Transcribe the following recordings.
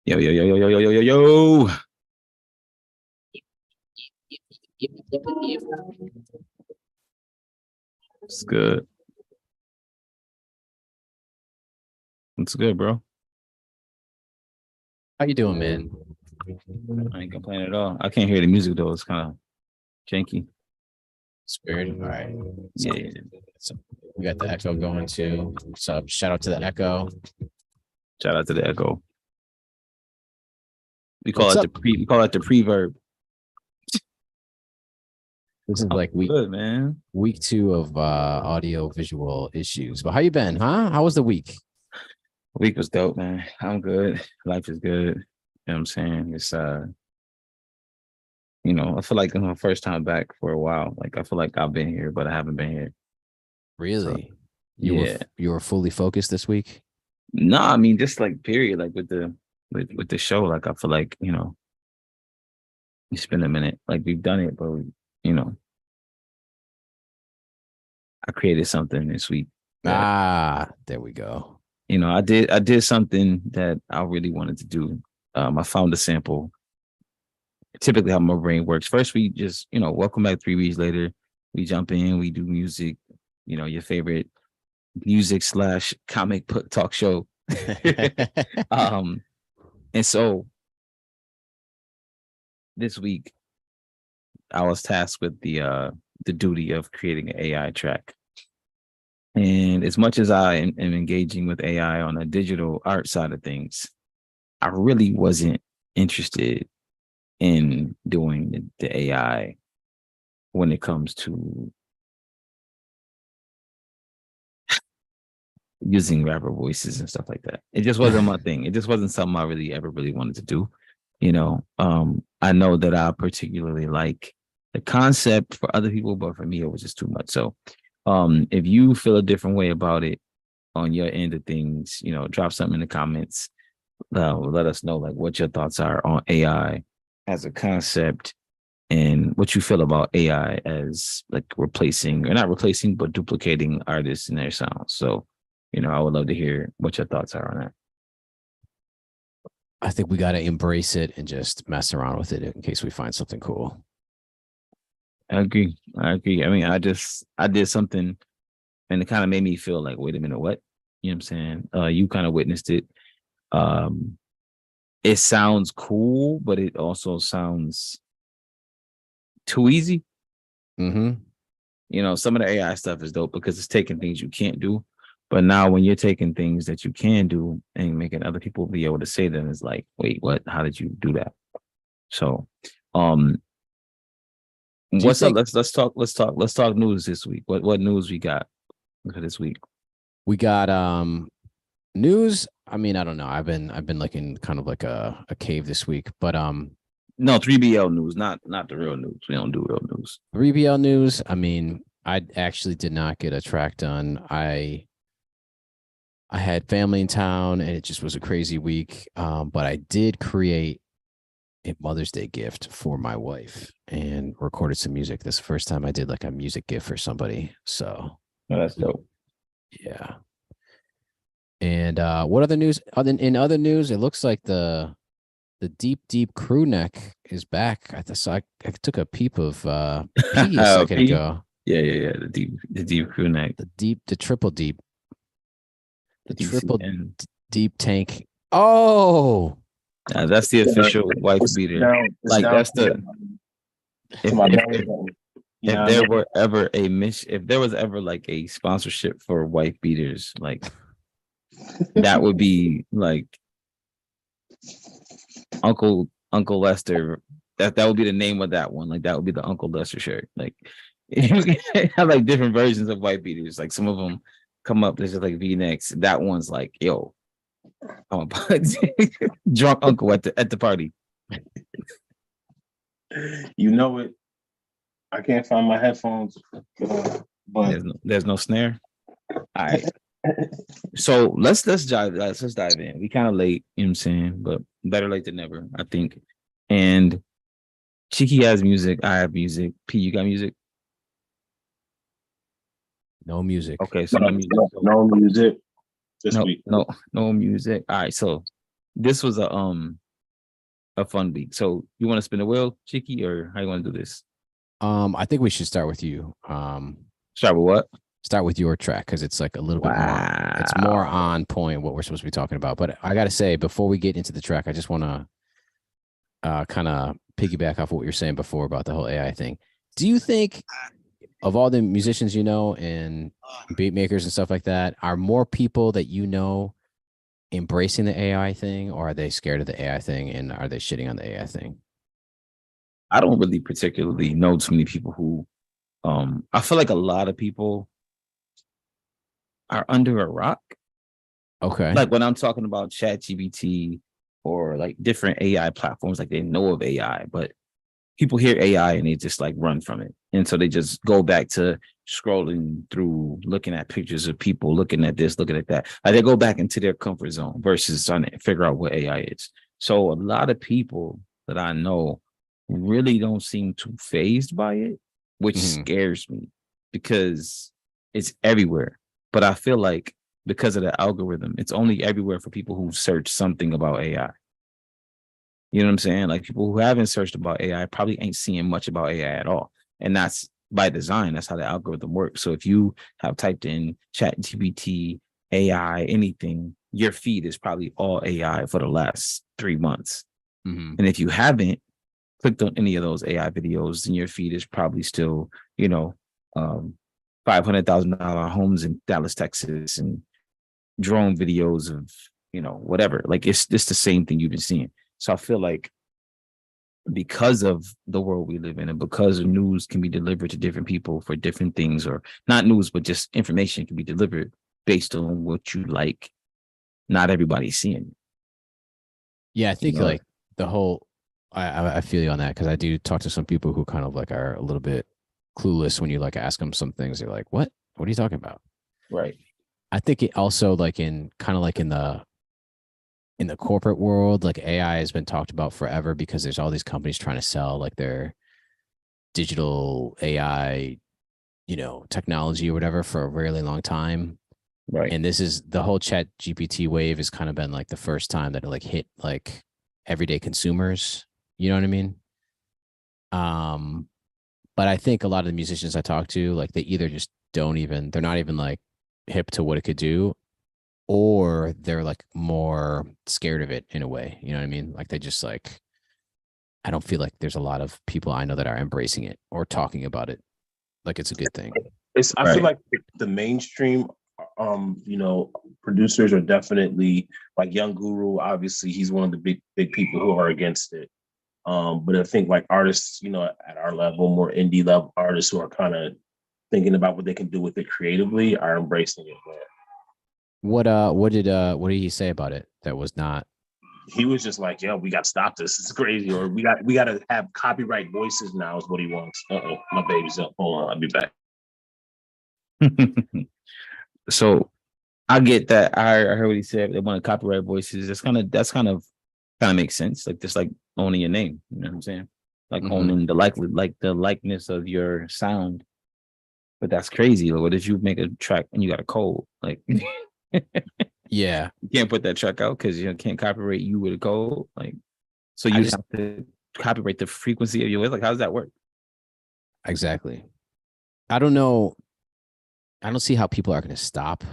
Yo, yo, yo, yo, yo, yo, yo, yo, yo. It's good. It's good, bro. How you doing, man? I ain't complaining at all. I can't hear the music though. It's kind of janky. Spirit. All right. So, Yeah. so we got the echo going too. So shout out to the echo. Shout out to the echo. We call What's it up? the pre. We call it the preverb. This is I'm like week good, man. week two of audio visual issues. But how you been, huh? How was the week? Week was dope, man. I'm good. Life is good. You know what I'm saying? It's I feel like it's my first time back for a while. Like I feel like I've been here, but I haven't been here. So Really? You were yeah. you were fully focused this week? No, I mean just like period. Like with the show, like I feel like, it's been a minute. Like we've done it, but you know, I created something this week that There we go. I did something that I really wanted to do. I found a sample. Typically, how my brain works. First, we just welcome back 3 weeks later. We jump in, we do music. Your favorite music slash comic book talk show. um, and so this week I was tasked with the duty of creating an AI track. And as much as I am engaging with AI on a digital art side of things, I really wasn't interested in doing the AI when it comes to using rapper voices and stuff like that. It just wasn't my thing. It just wasn't something I really ever really wanted to do. I know that I particularly like the concept for other people, but for me, it was just too much. So, if you feel a different way about it on your end of things, drop something in the comments. Let us know like what your thoughts are on AI as a concept and what you feel about AI as like replacing or not replacing, but duplicating artists and their sounds. So, I would love to hear what your thoughts are on that. I think we got to embrace it and just mess around with it in case we find something cool. I agree. I agree. I mean, I did something and it kind of made me feel like, wait a minute, what? You know what I'm saying? You kind of witnessed it. Um, it sounds cool, but it also sounds too easy. Mm-hmm. Some of the AI stuff is dope because it's taking things you can't do. But now when you're taking things that you can do and making other people be able to say them, it's like, wait, what? How did you do that? So um Do you what's up? think Let's talk news this week. What news we got for this week? we got news? I mean, I don't know. I've been looking kind of like a cave this week, but No, 3BL news, not the real news. We don't do real news. 3BL news. I mean, I actually did not get a track done. I had family in town and it just was a crazy week. But I did create a Mother's Day gift for my wife and recorded some music. This is the first time I did like a music gift for somebody. So Oh, that's dope. yeah. And what other news? In other news, it looks like the deep crew neck is back. I took a peep of P a second P? ago. Yeah. The deep crew neck. The triple deep, the triple DCN. deep tank. Oh, That's the official wife beater. It's Like down that's the to if my if belly button. You if know what I there mean? were ever a mission, if there was ever like a sponsorship for wife beaters, like that would be like Uncle Lester. That would be the name of that one. Like that would be the Uncle Lester shirt. Like have like different versions of white beaters. Like some of them come up. There's just like V-necks. That one's like, yo, I'm a drunk uncle at the party. You know it. I can't find my headphones, but There's no snare. All right. So let's dive in. We kind of late, you know what I'm saying, but better late than never, I think. And Chiki has music. I have music. P, you got music? no music. Okay, so no music. no music this No, week. no music. All right, so this was a fun week. So you want to spin the wheel, Chicky, or how you want to do this? I think we should start with you. Start with what? Start with your track because it's like a little bit more. It's more on point what we're supposed to be talking about. But I got to say, before we get into the track, I just want to kind of piggyback off what you're saying before about the whole AI thing. Do you think of all the musicians you know and beat makers and stuff like that, are more people that you know embracing the AI thing, or are they scared of the AI thing and are they shitting on the AI thing? I don't really particularly know too many people who I feel like a lot of people are under a rock. Okay. Like when I'm talking about ChatGPT or like different AI platforms, like they know of AI, but people hear AI and they just like run from it. And so they just go back to scrolling through, looking at pictures of people, looking at this, looking at that. Like they go back into their comfort zone versus trying to figure out what AI is. So a lot of people that I know really don't seem too phased by it, which scares me because it's everywhere. But I feel like because of the algorithm, it's only everywhere for people who search something about AI. You know what I'm saying? Like people who haven't searched about AI probably ain't seeing much about AI at all. And that's by design. That's how the algorithm works. So if you have typed in Chat GPT, AI, anything, your feed is probably all AI for the last 3 months. Mm-hmm. And if you haven't clicked on any of those AI videos, then your feed is probably still, $500,000 homes in Dallas, Texas, and drone videos of, whatever. Like it's just the same thing you've been seeing. So I feel like because of the world we live in and because news can be delivered to different people for different things, or not news, but just information can be delivered based on what you like. Not everybody's seeing it. Yeah, I think You know? like the whole I feel you on that because I do talk to some people who kind of like are a little bit clueless when you like ask them some things. They're like, "What? What are you talking about?" Right. I think it also like in kind of like in the corporate world, like AI has been talked about forever because there's all these companies trying to sell like their digital AI, technology or whatever for a really long time. Right. And this is the whole Chat GPT wave has kind of been like the first time that it like hit like everyday consumers. You know what I mean? Um, but I think a lot of the musicians I talk to, like they either just they're not even like hip to what it could do, or they're like more scared of it in a way. You know what I mean? Like they just like, I don't feel like there's a lot of people I know that are embracing it or talking about it like it's a good thing. I feel like the mainstream producers are definitely like Young Guru. Obviously, he's one of the big people who are against it. But I think like artists, at our level, more indie level artists who are kind of thinking about what they can do with it creatively are embracing it, man. What did he say about it that was not? He was just like, "Yo, we got to stop this. It's crazy." Or we got to have copyright voices now is what he wants. My baby's up. Hold on, I'll be back. So I get that. I heard what he said. They want to copyright voices. That's kind of makes sense. Like just like owning your name. You know what I'm saying? Like owning the likeness of your sound. But that's crazy. Like, what if you make a track and you got a code? Like Yeah, you can't put that track out because you can't copyright you with a code. Like so I you just have to copyright the frequency of your voice. Like how does that work? exactly. I don't know. I don't see how people are going to stop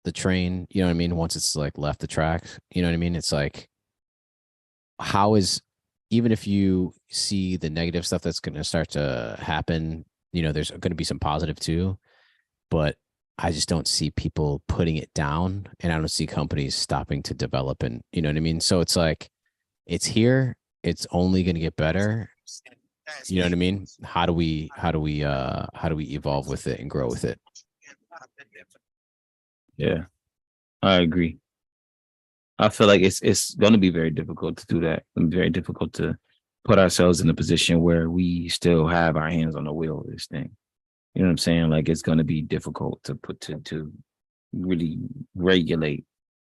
the train. You know what I mean? Once it's like left the track, you know what I mean? It's like, how is, even if you see the negative stuff that's going to start to happen, there's going to be some positive too, but I just don't see people putting it down and I don't see companies stopping to develop and, you know what I mean? So it's like, it's here. It's only going to get better. You know what I mean? How do we evolve with it and grow with it? Yeah, I agree. I feel like it's going to be very difficult to do that. And very difficult to put ourselves in a position where we still have our hands on the wheel of this thing. You know what I'm saying? Like it's going to be difficult to put to really regulate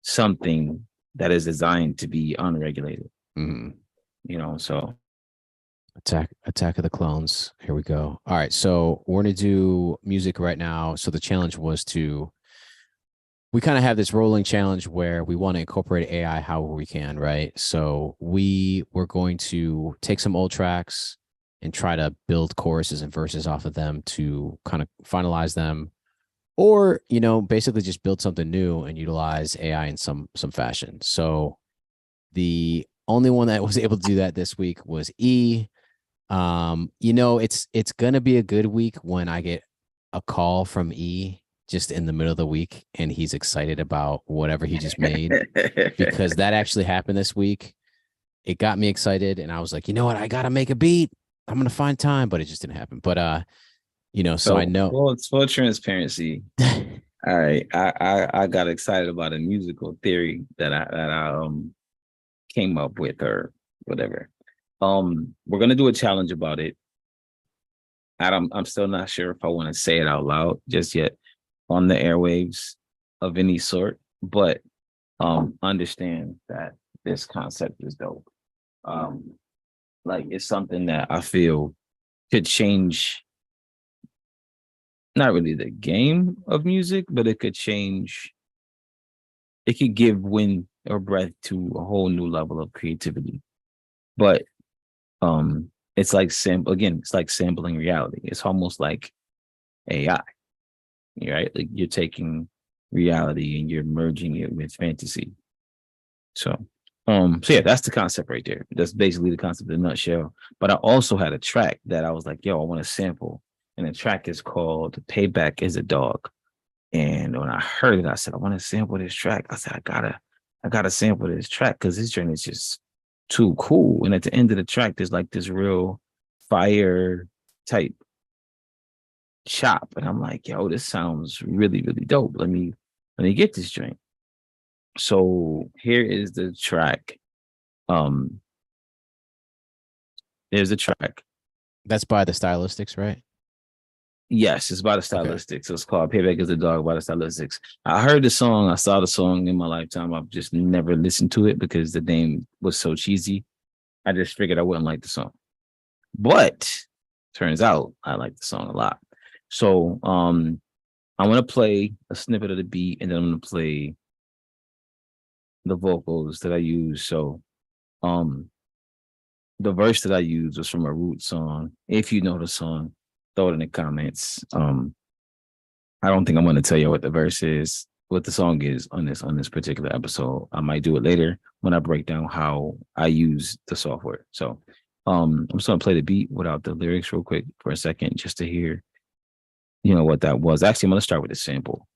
something that is designed to be unregulated. Mm-hmm. So Attack of the Clones. Here we go. All right, so we're gonna do music right now. So the challenge was to we kind of have this rolling challenge where we want to incorporate AI however we can, right? So we were going to take some old tracks and try to build choruses and verses off of them to kind of finalize them, or basically just build something new and utilize AI in some fashion. So the only one that was able to do that this week was E. It's gonna be a good week when I get a call from E just in the middle of the week and he's excited about whatever he just made, because that actually happened this week. It got me excited and I was like, you know what, I gotta make a beat. I'm gonna find time, but it just didn't happen. But so I know. Well, it's full transparency. All right, I got excited about a musical theory that I came up with or whatever. We're gonna do a challenge about it. I'm still not sure if I want to say it out loud just yet on the airwaves of any sort, but understand that this concept is dope. Like it's something that I feel could change not really the game of music, but it could give wind or breath to a whole new level of creativity. But it's like it's like sampling reality. It's almost like AI, right? Like you're taking reality and you're merging it with fantasy. So yeah, that's the concept right there. That's basically the concept in a nutshell. But I also had a track that I was like, yo, I want to sample. And the track is called Payback is a Dog. And when I heard it, I said, I want to sample this track. I said, I gotta sample this track because this joint is just too cool. And at the end of the track, there's like this real fire type chop. And I'm like, yo, this sounds really, really dope. Let me get this joint. So here is the track. There's a track. That's by the Stylistics, right? Yes, it's by the Stylistics. Okay. So it's called Payback is a Dog by the Stylistics. I heard the song. I saw the song in my lifetime. I've just never listened to it because the name was so cheesy. I just figured I wouldn't like the song. But turns out I like the song a lot. So I'm gonna play a snippet of the beat and then I'm gonna play the vocals that I use. So the verse that I used was from a Root song. If you know the song, throw it in the comments. I don't think I'm going to tell you what the verse is, what the song is on this particular episode. I might do it later when I break down how I use the software. So I'm just going to play the beat without the lyrics real quick for a second, just to hear, what that was. Actually, I'm going to start with a sample.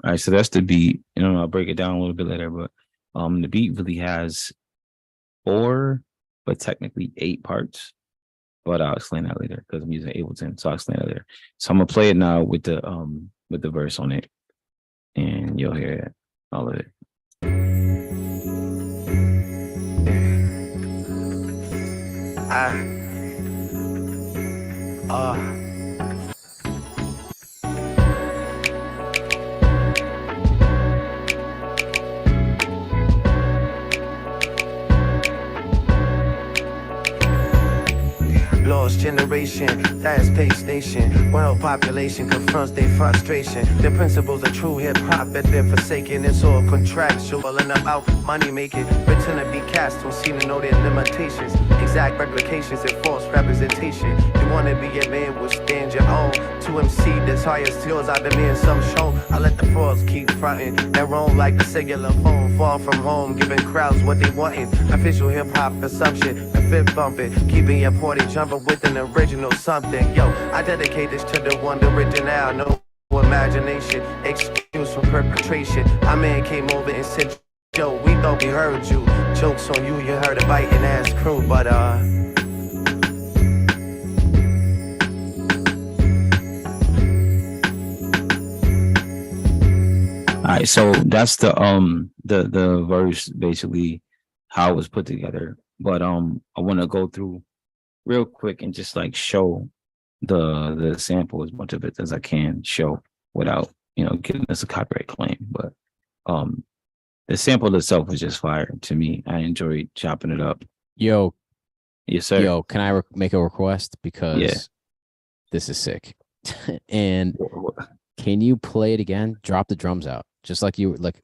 All right, so that's the beat. I'll break it down a little bit later, but the beat really has 4, but technically 8 parts. But I'll explain that later because I'm using Ableton, so I'll explain that later. So I'm gonna play it now with the verse on it, and you'll hear all of it. Lost generation, fast-paced nation. World population confronts their frustration. The principles of true hip-hop that they're forsaken. It's all contractual and about money-making. Written to be cast, don't seem to know their limitations. Exact replications and false representation. You wanna be a man, will stand your own. To MC, that's highest yours, I demand some shown. I let the frauds keep fronting. They're wrong like the cellular phone. Far from home, giving crowds what they wantin'. Official hip-hop consumption, and fit bumping. Keeping your party jumping with an original something. Yo, I dedicate this to the one, the original. No imagination, excuse for perpetration. My man came over and said, yo, we thought we heard you. Jokes on you, you heard a biting ass crew, but All right, so that's the verse basically how it was put together. But I want to go through real quick and just like show the sample as much of it as I can show without, getting us a copyright claim. But the sample itself was just fire to me. I enjoyed chopping it up. Yo, Yes, sir. yo, can I make a request? Because Yeah. this is sick. And can you play it again? Drop the drums out. Just like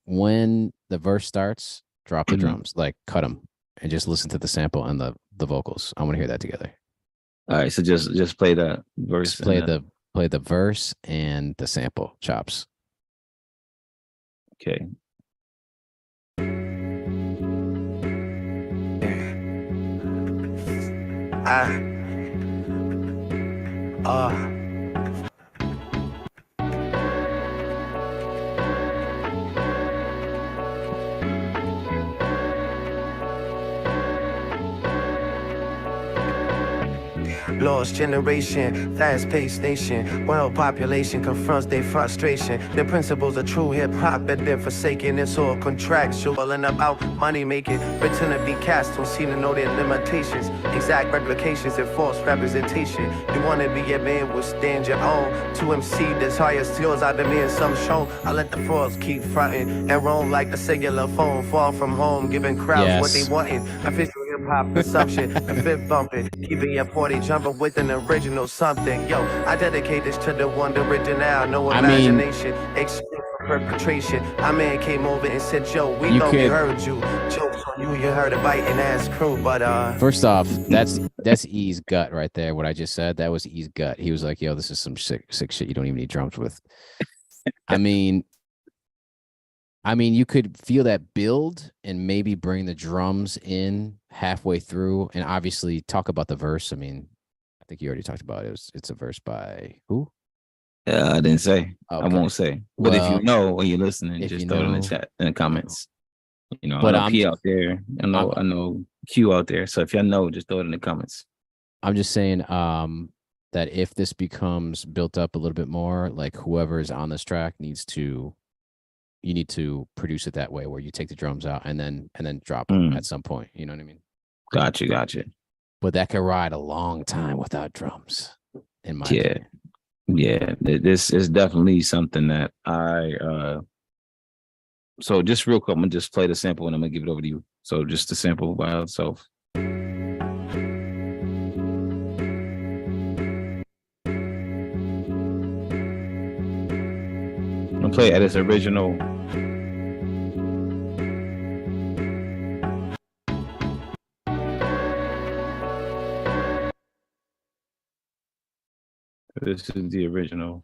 when the verse starts, drop the drums, like cut them and just listen to the sample and the vocals. I want to hear that together. All right, so just play the verse. Just play the verse and the sample chops. Okay. Lost generation, fast-paced nation. World population confronts their frustration. The principles of true hip-hop that they're forsaken. It's all contractual and about money making. Written to be cast, don't seem to know their limitations. Exact replications and false representation. You wanna be a man, withstand your own. To MC that's highest yours, I demand some shown. I let the frauds keep fronting and roam like the cellular phone. Far from home, giving crowds what they wanting. Official hip-hop consumption, and fit bumping. Keeping your party jumping with an original something. Yo, I dedicate this to the one original. No imagination, except for perpetration. My man came over and said, yo, we thought we heard you. Jokes on you, you heard a biting ass crew, but first off, that's E's gut right there. What I just said, that was E's gut. He was like, yo, this is some sick shit you don't even need drums with. I mean, you could feel that build and maybe bring the drums in halfway through and obviously talk about the verse. I mean, I think you already talked about it. It's a verse by who? Yeah, I didn't say. Okay. I won't say. But if you know when you're listening, just throw it in the chat, in the comments. But I know P out there. I know Q out there. So if y'all know, just throw it in the comments. I'm just saying that if this becomes built up a little bit more, like whoever is on this track you need to produce it that way, where you take the drums out and then drop them at some point. You know what I mean? Gotcha. But that could ride a long time without drums, in my opinion. Yeah. This is definitely something that so just real quick, I'm gonna just play the sample and I'm gonna give it over to you. So just the sample by itself. I'm gonna play it at its original. This is the original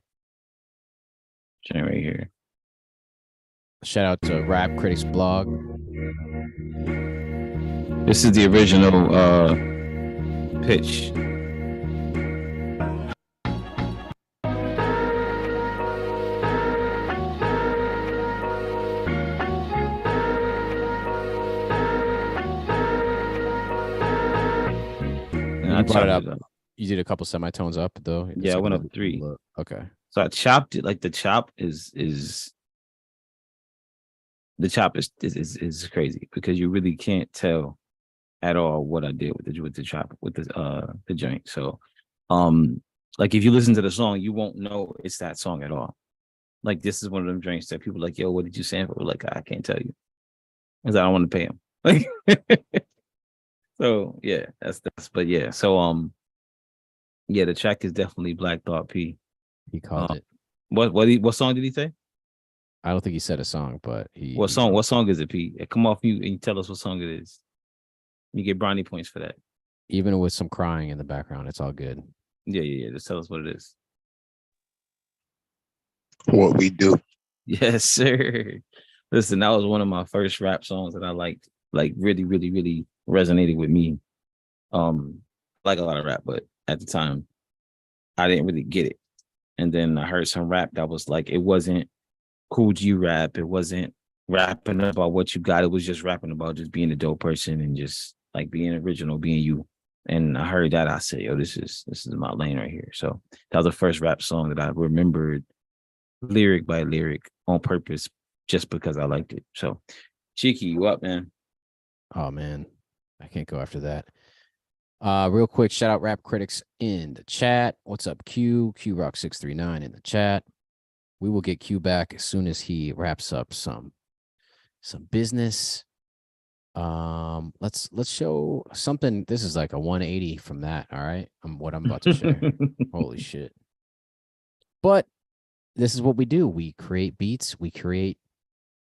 joint right here. Shout out to Rap Critics Blog. This is the original pitch. You brought it up. You did a couple semitones up though. Yeah, I went up 3. Okay. So I chopped it. Like the chop is the chop is crazy because you really can't tell at all what I did with the chop with the joint. So like if you listen to the song, you won't know it's that song at all. Like this is one of them joints that people are like, yo, what did you sample? Like I can't tell you because I don't want to pay them. Like so yeah, that's but yeah. So yeah, the track is definitely Black Thought P. He called it. What song did he say? I don't think he said a song, but What song is it, P? Come off mute and you tell us what song it is. You get brownie points for that. Even with some crying in the background, it's all good. Yeah. Just tell us what it is. What we do. Yes, sir. Listen, that was one of my first rap songs that I liked. Like really, really, really resonated with me. Like a lot of rap, but at the time, I didn't really get it. And then I heard some rap that was like, it wasn't cool G rap. It wasn't rapping about what you got. It was just rapping about just being a dope person and just like being original, being you. And I heard that. I said, yo, this is my lane right here. So that was the first rap song that I remembered lyric by lyric on purpose just because I liked it. So Cheeky, you up, man? Oh man, I can't go after that. Real quick, shout out Rap Critics in the chat. What's up, Q? Q Rock 639 in the chat. We will get Q back as soon as he wraps up some business. Let's show something. This is like a 180 from that. All right, what I'm about to share. Holy shit! But this is what we do. We create beats. We create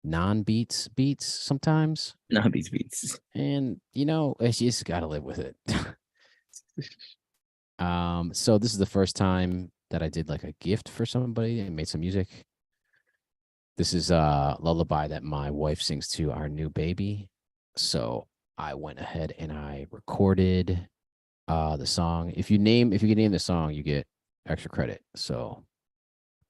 non-beats beats sometimes. Beats. And you know, you just gotta live with it. So this is the first time that I did like a gift for somebody and made some music. This is a lullaby that my wife sings to our new baby. So I went ahead and I recorded the song. If you can name the song, you get extra credit. So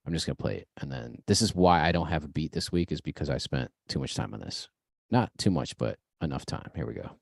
I'm just gonna play it. And then this is why I don't have a beat this week, is because I spent too much time on this. Not too much, but enough time. Here we go.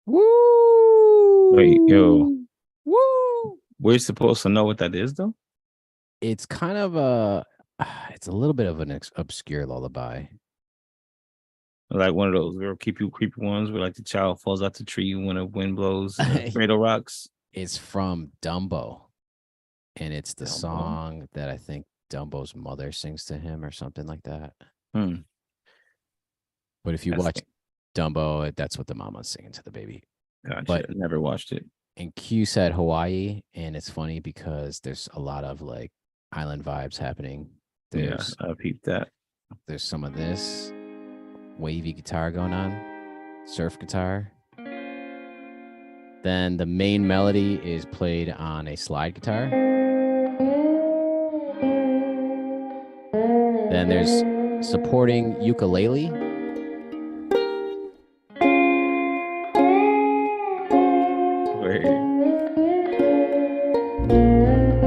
Woo! Wait, yo. Woo! We're supposed to know what that is, though? It's kind of a, it's a little bit of an obscure lullaby. Like one of those real creepy ones where like the child falls out the tree when a wind blows and the cradle rocks. It's from Dumbo. And it's the Dumbo? song that I think Dumbo's mother sings to him or something like that. Hmm. But if you That's watch Dumbo, that's what the mama's singing to the baby. Gotcha. But Never watched it. And Q said Hawaii, and it's funny because there's a lot of like island vibes happening. There's I peeped that. There's some of this wavy guitar going on, surf guitar. Then the main melody is played on a slide guitar. Then there's supporting ukulele.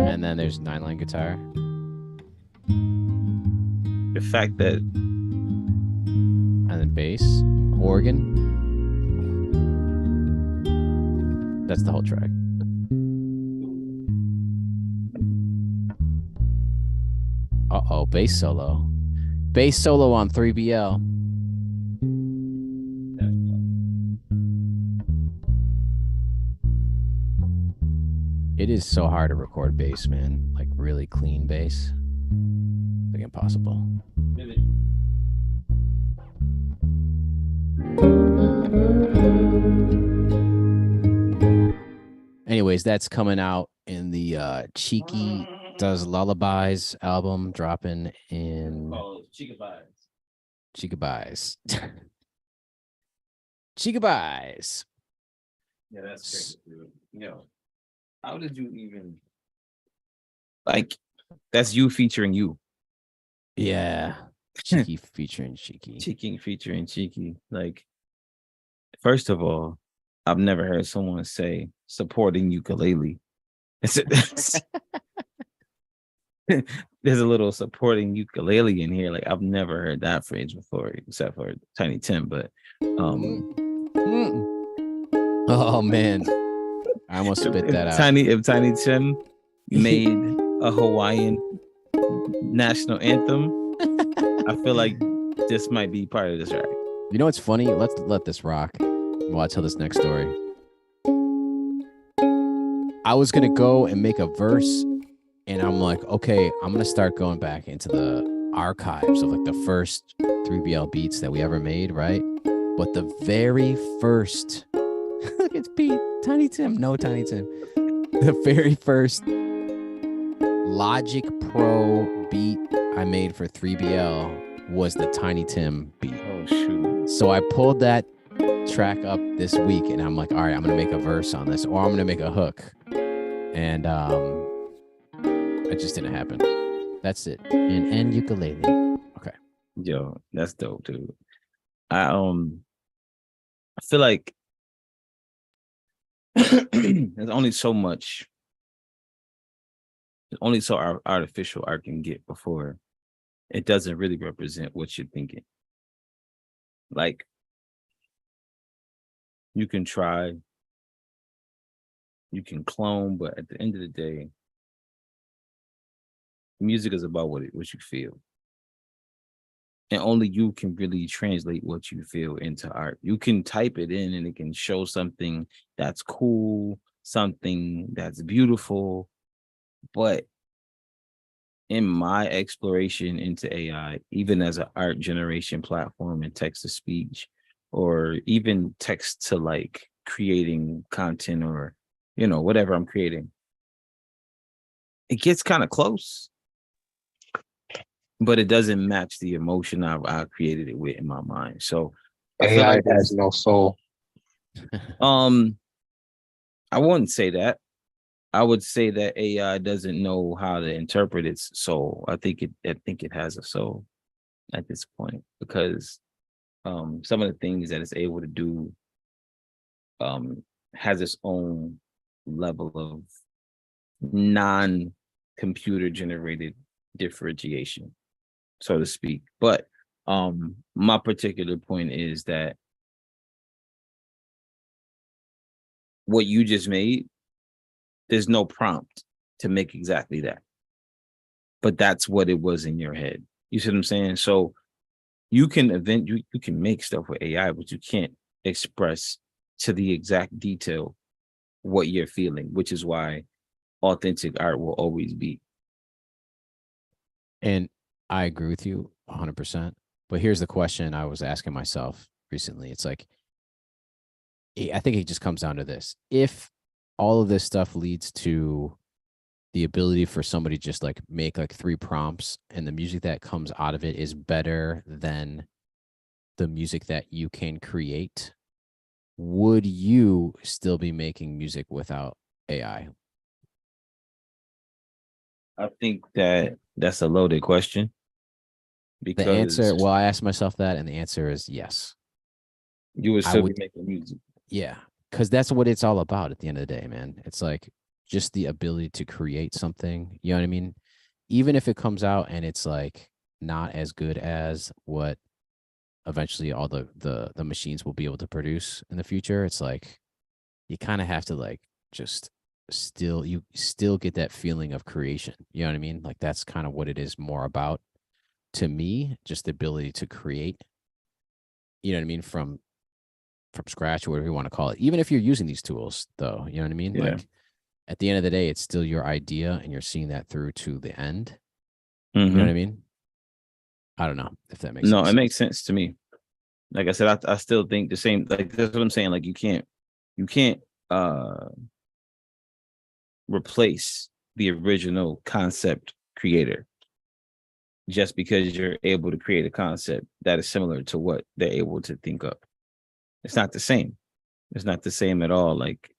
And then there's 9-line guitar. The fact that, and then bass, organ. That's the whole track. Uh-oh, bass solo. Bass solo on 3BL. It is so hard to record bass, man. Like really clean bass. Like impossible. Anyways, that's coming out in the Cheeky Does Lullabies album, dropping in Cheeky Buys. Cheeky Buys. Yeah, that's crazy, dude. Yo, how did you even like? That's you featuring you. Yeah. Cheeky featuring Cheeky. Cheeky featuring Cheeky. Like, first of all, I've never heard someone say supporting ukulele. There's a little supporting ukulele in here. Like, I've never heard that phrase before, except for Tiny Tim. But Oh man. I almost spit that out. If Tiny Tim made a Hawaiian national anthem, I feel like this might be part of this track. You know what's funny? Let's let this rock while I tell this next story. I was gonna go and make a verse, and I'm like, okay, I'm gonna start going back into the archives of like the first 3BL beats that we ever made, right? But the very first, look, it's Pete, Tiny Tim, no Tiny Tim. The very first Logic Pro beat I made for 3BL was the Tiny Tim beat. Oh shoot! So I pulled that track up this week, and I'm like, all right, I'm gonna make a verse on this, or I'm gonna make a hook, and it just didn't happen. That's it. And ukulele. Okay. Yo, that's dope, dude. I feel like there's only so much. There's only so artificial art can get before it doesn't really represent what you're thinking. Like, you can try, you can clone, but at the end of the day, music is about what you feel. And only you can really translate what you feel into art. You can type it in and it can show something that's cool, something that's beautiful. But in my exploration into AI, even as an art generation platform and text to speech, or even text to like creating content or, whatever I'm creating, it gets kind of close, but it doesn't match the emotion I created it with in my mind. So I feel AI like has no soul. I wouldn't say that. I would say that AI doesn't know how to interpret its soul. I think it has a soul at this point, because some of the things that it's able to do has its own level of non-computer generated differentiation, so to speak. But my particular point is that what you just made, there's no prompt to make exactly that. But that's what it was in your head. You see what I'm saying? So you can you can make stuff with AI, but you can't express to the exact detail what you're feeling, which is why authentic art will always be. And I agree with you 100%. But here's the question I was asking myself recently. It's like, I think it just comes down to this. If all of this stuff leads to the ability for somebody to just like make like 3 prompts and the music that comes out of it is better than the music that you can create, would you still be making music without AI? I think that's a loaded question. Because The answer, well, I asked myself that, and the answer is yes. You would still be making music. Yeah, because that's what it's all about at the end of the day, man. It's like just the ability to create something. You know what I mean? Even if it comes out and it's like not as good as what eventually all the machines will be able to produce in the future, it's like you kind of have to like just you still get that feeling of creation. You know what I mean? Like that's kind of what it is more about to me, just the ability to create. You know what I mean? From scratch or whatever you want to call it. Even if you're using these tools, though, you know what I mean? Yeah. Like at the end of the day, it's still your idea, and you're seeing that through to the end. Mm-hmm. You know what I mean? I don't know if that makes sense. No, it makes sense to me. Like I said, I still think the same. Like that's what I'm saying. Like you can't replace the original concept creator just because you're able to create a concept that is similar to what they're able to think of. It's not the same. It's not the same at all. Like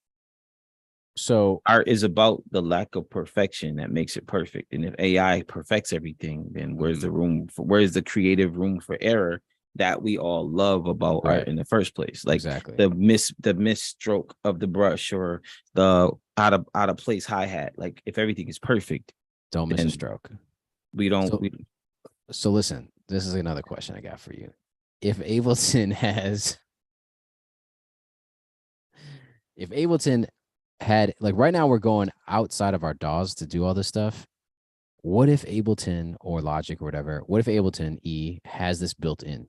So art is about the lack of perfection that makes it perfect. And if AI perfects everything, then where's the where's the creative room for error that we all love about Right. art in the first place? Like exactly. the misstroke of the brush or the out of place hi-hat. Like if everything is perfect, Don't miss a then stroke. we don't So, so listen, this is another question I got for you. If Ableton had like right now we're going outside of our DAWs to do all this stuff. What if Ableton or Logic or whatever, what if Ableton E has this built in?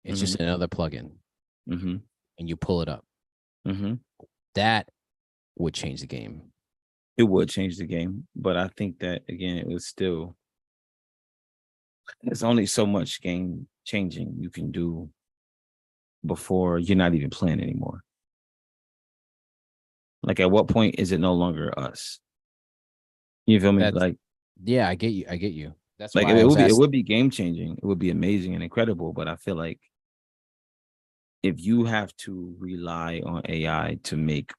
It's just another plugin mm-hmm. and you pull it up. Mm-hmm. That would change the game. It would change the game, but I think that again, it was still there's only so much game changing you can do before you're not even playing anymore. Like at what point is it no longer us? You feel me? Like yeah, I get you. I get you. That's like why it would be game changing. It would be amazing and incredible. But I feel like if you have to rely on AI to make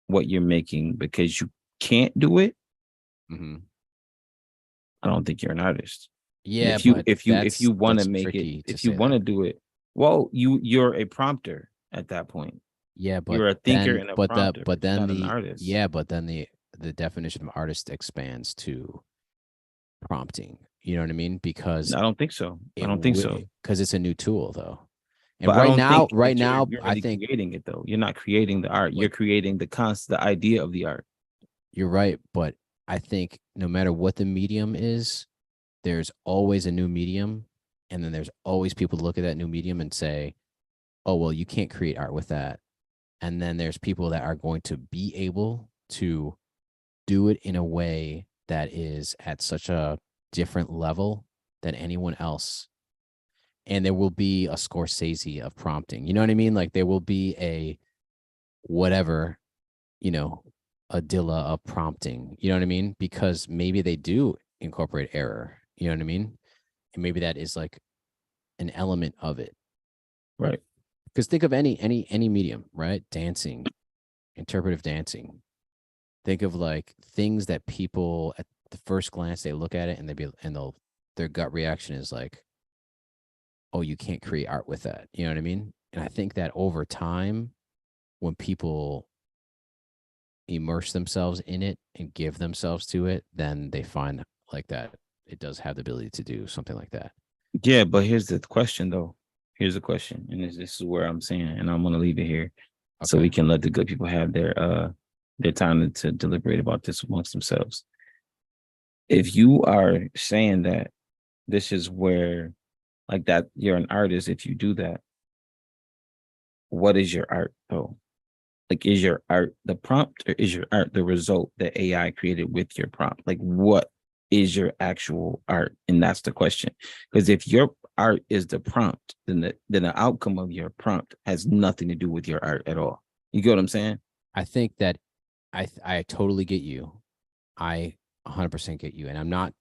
what you're making because you can't do it, I don't think you're an artist. Yeah, if you want to make it, if you want to do it, well, you're a prompter at that point. Yeah, but you're a thinker and a prompter. But then not the an artist. Yeah, but then the definition of artist expands to prompting. You know what I mean? Because I don't think so. I don't think so. Because it's a new tool, though. And but right now, you're really creating it though. You're not creating the art. You're creating the idea of the art. You're right, but I think no matter what the medium is, there's always a new medium, and then there's always people to look at that new medium and say, "Oh, well, you can't create art with that." And then there's people that are going to be able to do it in a way that is at such a different level than anyone else. And there will be a Scorsese of prompting. You know what I mean? Like there will be a whatever, a Dilla of prompting. You know what I mean? Because maybe they do incorporate error. You know what I mean? And maybe that is like an element of it. Right. Because think of any medium, right? Dancing, interpretive dancing. Think of like things that people at the first glance they look at it and their gut reaction is like, "Oh, you can't create art with that." You know what I mean? And I think that over time, when people immerse themselves in it and give themselves to it, then they find like that it does have the ability to do something like that. Yeah, but here's the question though. Here's the question, and this is where I'm saying, and I'm gonna leave it here, so we can let the good people have their time to deliberate about this amongst themselves. If you are saying that this is where, like that, you're an artist. If you do that, what is your art though? Like, is your art the prompt, or is your art the result that AI created with your prompt? Like, what is your actual art? And that's the question. Because if your art is the prompt, then the outcome of your prompt has nothing to do with your art at all. You get what I'm saying? I think that I totally get you. I 100% get you, and I'm not.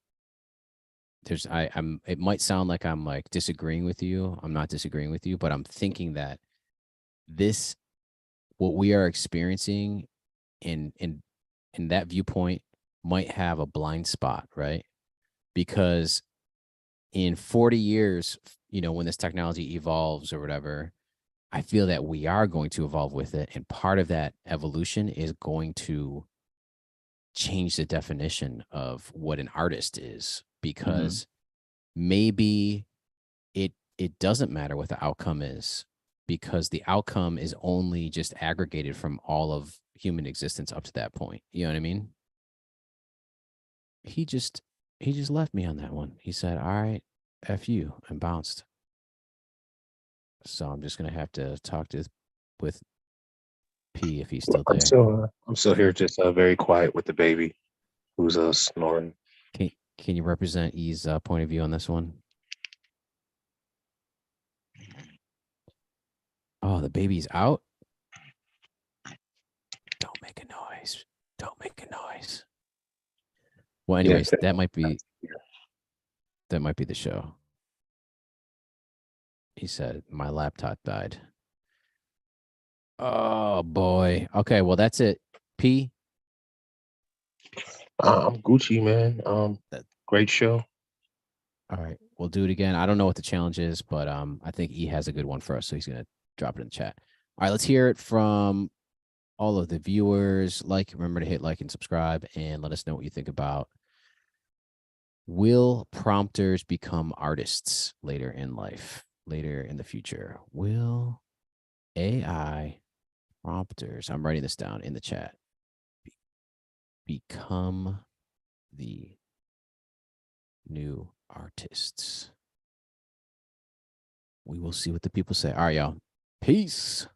I'm. It might sound like I'm like disagreeing with you. I'm not disagreeing with you, but I'm thinking that what we are experiencing in that viewpoint might have a blind spot, right? Because in 40 years, when this technology evolves or whatever, I feel that we are going to evolve with it. And part of that evolution is going to change the definition of what an artist is, because maybe it doesn't matter what the outcome is, because the outcome is only just aggregated from all of human existence up to that point. You know what I mean? He just left me on that one. He said, "All right, F you," and bounced. So I'm just gonna have to talk with P if he's still there. I'm still here, just very quiet with the baby who's snoring. Can you represent E's point of view on this one? Oh, the baby's out. Don't make a noise. Don't make a noise. Well, anyways, that might be the show. He said, "My laptop died." Oh boy. Okay, well that's it. P. I'm Gucci, man. That- Great show. All right, we'll do it again. I don't know what the challenge is, but I think E has a good one for us, so he's gonna drop it in the chat. All right, let's hear it from all of the viewers. Remember to hit like and subscribe, and let us know what you think about. Will prompters become artists later in life, later in the future? Will AI prompters, I'm writing this down in the chat, become the new artists? We will see what the people say. All right, y'all. Peace.